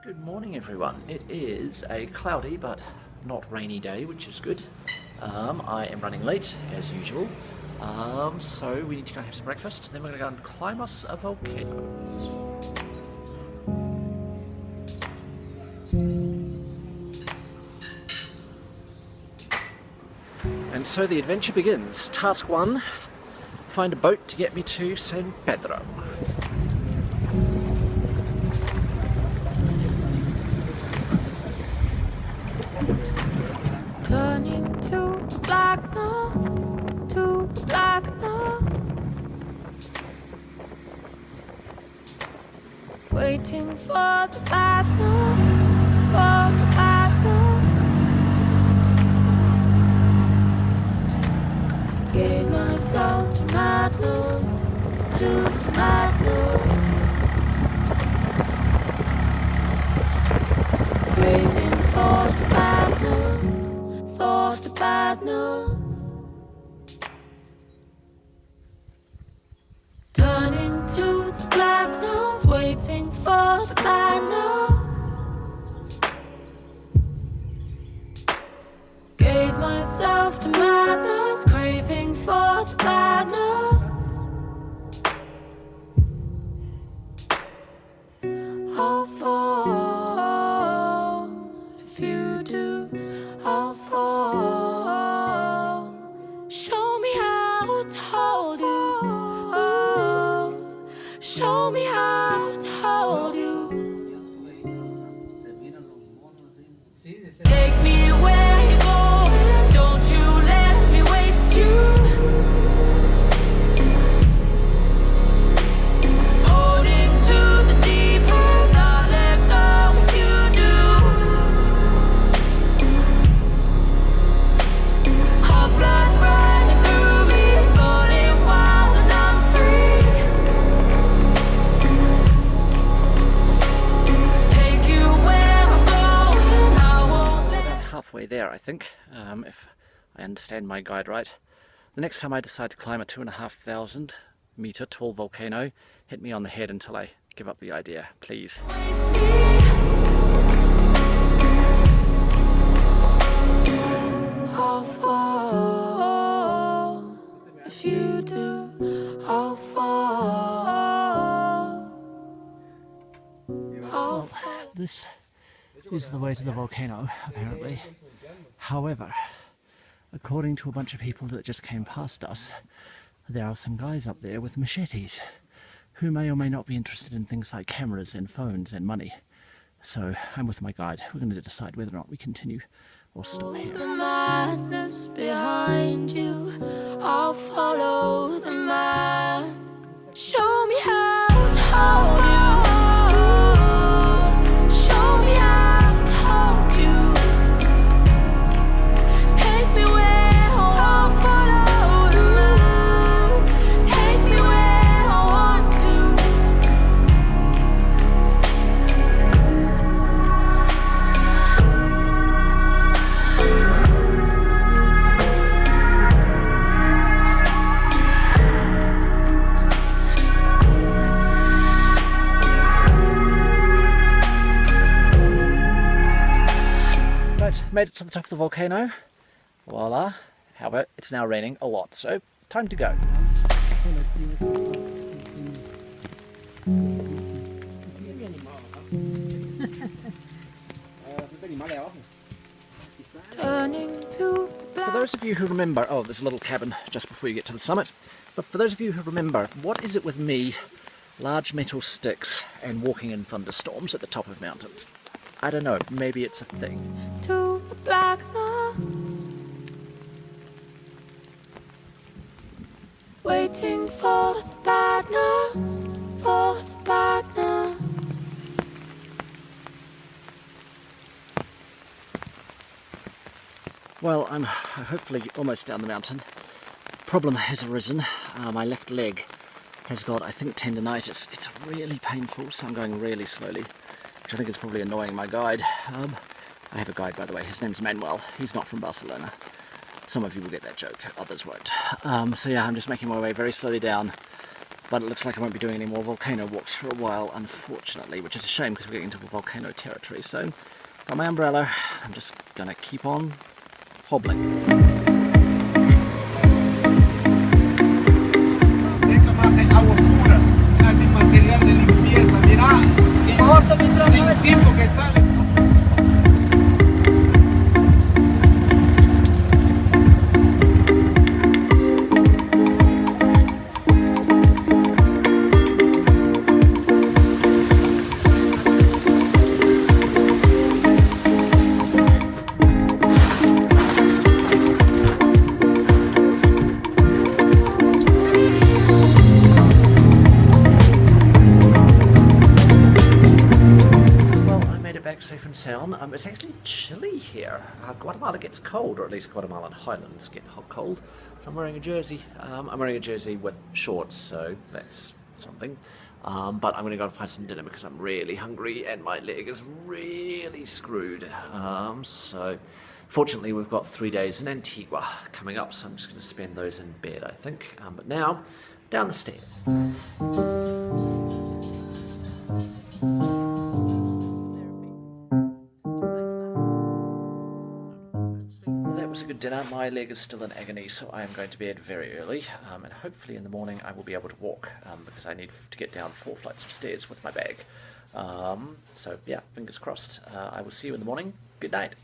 Good morning everyone. It is a cloudy but not rainy day, which is good. I am running late as usual, so we need to go and have some breakfast, then we're going to go and climb us a volcano. And so the adventure begins. Task 1, find a boat to get me to St Pedro. Turning to blackness, waiting for the badness, Gave myself to madness, craving for the badness, turning to the blackness, waiting for the badness. Gave myself to madness, craving for the badness. I'll fall if you do. I'll fall. Show me how to hold you. Show me how to hold you. Take me where you're going. Don't you let me waste you. Holding to the deep end, I'll let go if you do. Hot blood running through me, floating wild and I'm free. Take you where I'm going, I won't let. Halfway there, I think, if I understand my guide right. The next time I decide to climb a 2,500 meter tall volcano, hit me on the head until I give up the idea, please. Waste me. I'll fall if you do. I'll fall. I'll fall. This is the way to the volcano, apparently. However, according to a bunch of people that just came past us, there are some guys up there with machetes who may or may not be interested in things like cameras and phones and money. So I'm with my guide. We're going to decide whether or not we continue or stop here. The madness behind you, I'll follow the man. Show me how to hold you. Show me how to hold you. Take me where I'll follow the man. Take me where I want to. Right, made it to the top of the volcano. Voila. However, it's now raining a lot, so time to go. Turning to For those of you who remember, oh, there's a little cabin just before you get to the summit, but for those of you who remember, what is it with me, large metal sticks, and walking in thunderstorms at the top of mountains? I don't know, maybe it's a thing. to the blackness, waiting for the badness, for the badness. Well, I'm hopefully almost down the mountain. Problem has arisen. My left leg has got, I think, tendinitis. It's really painful, so I'm going really slowly, which I think is probably annoying my guide. I have a guide, by the way. His name's Manuel. He's not from Barcelona. Some of you will get that joke, others won't. So yeah, I'm just making my way very slowly down But it looks like I won't be doing any more volcano walks for a while, unfortunately, which is a shame because we're getting into volcano territory. So, got my umbrella. I'm just going to keep on hobbling. Safe and sound. It's actually chilly here. Guatemala gets cold, or at least Guatemalan highlands get cold. So I'm wearing a jersey. I'm wearing a jersey with shorts, so that's something. But I'm going to go and find some dinner because I'm really hungry and my leg is really screwed. So fortunately we've got 3 days in Antigua coming up, so I'm just going to spend those in bed, I think. But now, down the stairs. Was a good dinner. My leg is still in agony, so I am going to bed very early, and hopefully in the morning I will be able to walk, because I need to get down 4 flights of stairs with my bag. So yeah, fingers crossed. I will see you in the morning. Good night.